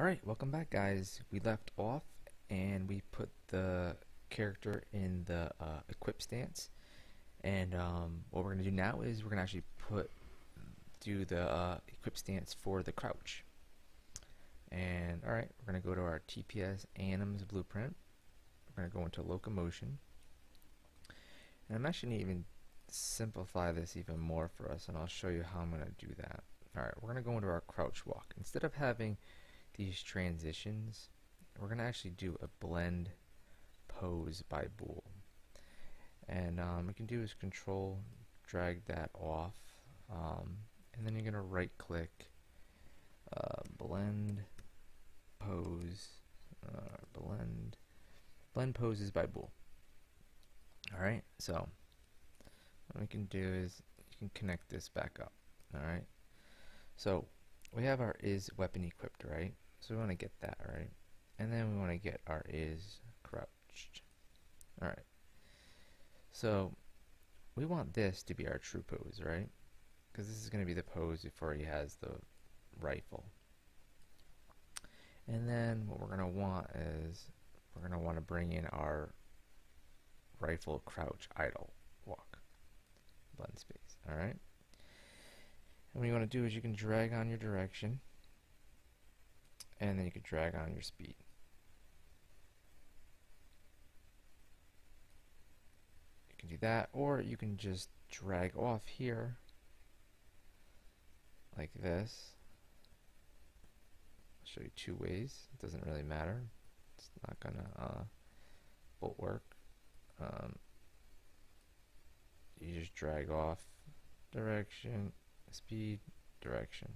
Alright, welcome back guys. We left off and we put the character in the equip stance, and what we're going to do now is we're going to actually do the equip stance for the crouch. And alright, we're going to go to our TPS Anims blueprint. We're going to go into locomotion, and I'm actually going to even simplify this even more for us, and I'll show you how I'm going to do that. Alright, we're going to go into our crouch walk. Instead of having these transitions, we're going to actually do a blend pose by bool, and what you can do is control drag that off, and then you're going to right click blend pose, blend poses by bool. Alright, so what we can do is you can connect this back up. Alright, so we have our is weapon equipped, right? So we want to get that, right? And then we want to get our is crouched. Alright, so we want this to be our true pose, right? Because this is going to be the pose before he has the rifle. And then what we're going to want is we're going to want to bring in our rifle crouch idle walk blend space. Alright, and what you want to do is you can drag on your direction, and then you can drag on your speed. You can do that, or you can just drag off here like this. I'll show you two ways. It doesn't really matter. It's not gonna bolt work. You just drag off direction, speed, direction.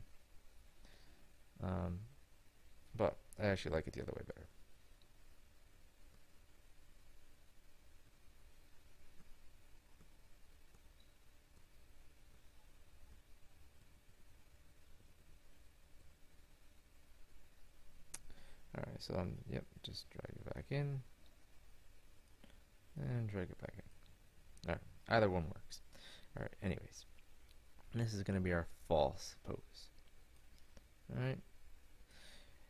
But I actually like it the other way better. Alright, so yep, just drag it back in and drag it back in. Alright, either one works. Alright, anyways, and this is going to be our false pose. Alright,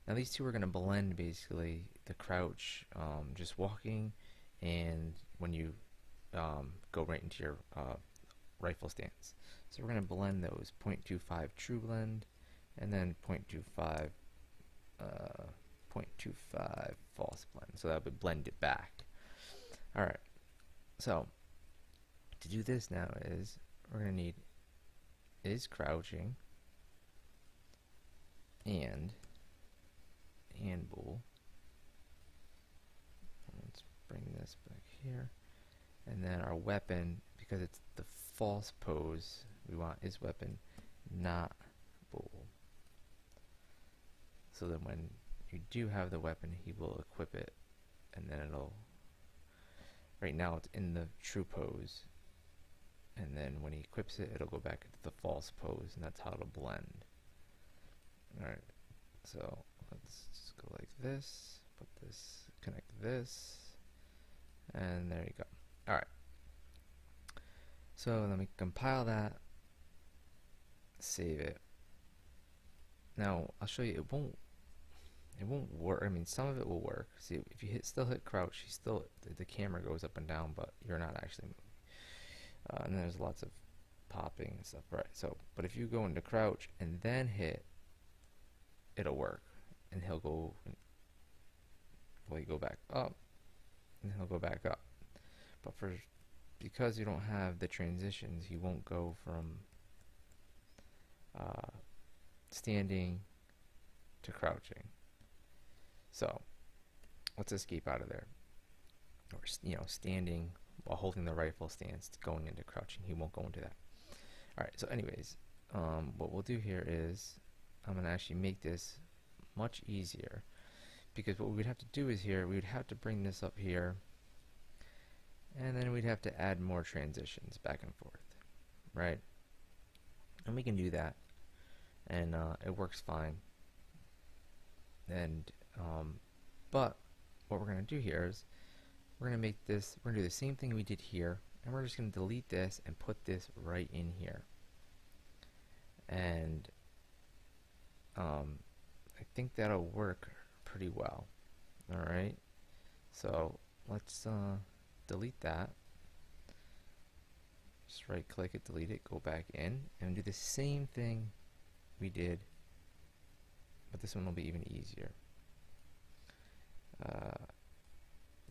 now these two are going to blend, basically the crouch, just walking, and when you go right into your rifle stance. So we're going to blend those 0.25 true blend, and then 0.25 false blend, so that would blend it back. Alright, so to do this now is we're going to need is crouching and bool. Let's bring this back here, and then our weapon, because it's the false pose, we want is weapon, not bool. So that when you do have the weapon, he will equip it, and then it'll, right now it's in the true pose, and then when he equips it, it'll go back into the false pose, and that's how it'll blend. Alright, so let's just go like this, put this, connect this, and there you go. Alright, so let me compile that, save it. Now I'll show you, it won't work. I mean, some of it will work. See, if you still hit crouch, the camera goes up and down, but you're not actually moving. And there's lots of popping and stuff, right? So, but if you go into crouch and then hit, it'll work, and he'll go. Well, you go back up, and he'll go back up. But because you don't have the transitions, he won't go from standing to crouching. So let's escape out of there, or standing while holding the rifle stance to going into crouching. He won't go into that. Alright, so anyways, what we'll do here is I'm going to actually make this much easier, because what we'd have to do is here we'd have to bring this up here, and then we'd have to add more transitions back and forth, right? And we can do that, and it works fine. And but what we're going to do here is we're going to make this, we're going to do the same thing we did here, and we're just going to delete this and put this right in here. And I think that'll work pretty well. Alright, so let's delete that. Just right click it, delete it, go back in, and do the same thing we did, but this one will be even easier.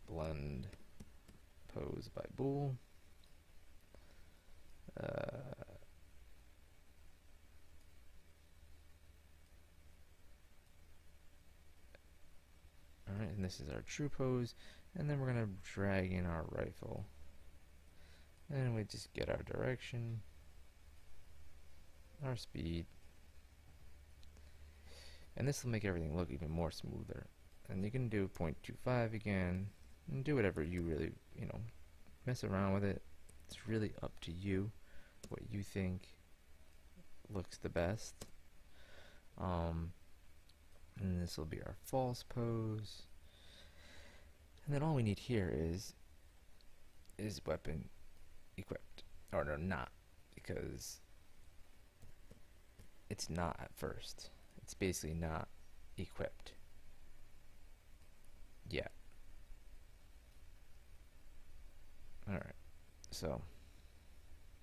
Blend pose by bool. Alright, and this is our true pose, and then we're going to drag in our rifle. And we just get our direction, our speed, and this will make everything look even more smoother. And you can do 0.25 again, and do whatever you really, mess around with it. It's really up to you what you think looks the best. And this will be our false pose. And then all we need here is weapon equipped. Or no, not, because it's not at first. It's basically not equipped yet. Alright, so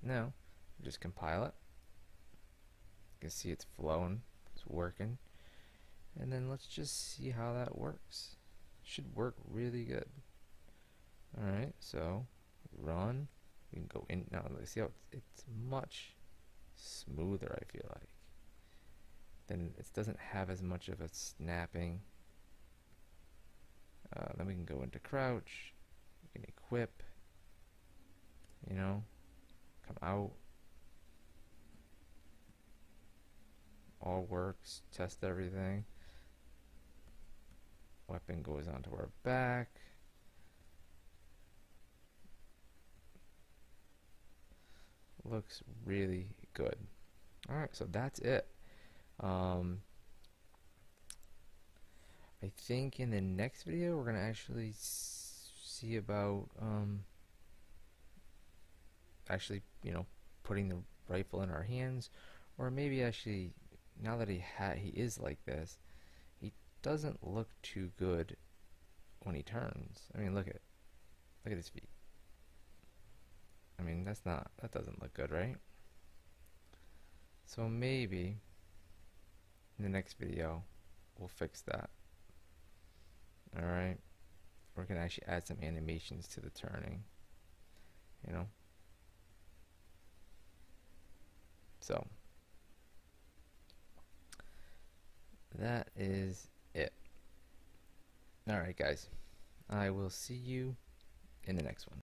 now just compile it. You can see it's flowing, it's working, and then let's just see how that works. It should work really good. Alright, so run. We can go in now. Let's see how it's much smoother, I feel like. Then it doesn't have as much of a snapping. Then we can go into crouch. We can equip. Come out. All works. Test everything. Weapon goes onto our back. Looks really good. Alright, so that's it. I think in the next video we're gonna actually see about actually putting the rifle in our hands, or maybe actually, now that he is like this, he doesn't look too good when he turns. I mean, look at his feet. I mean, that doesn't look good, right? So maybe in the next video we'll fix that. Alright, we're gonna actually add some animations to the turning, so that is it. Alright guys, I will see you in the next one.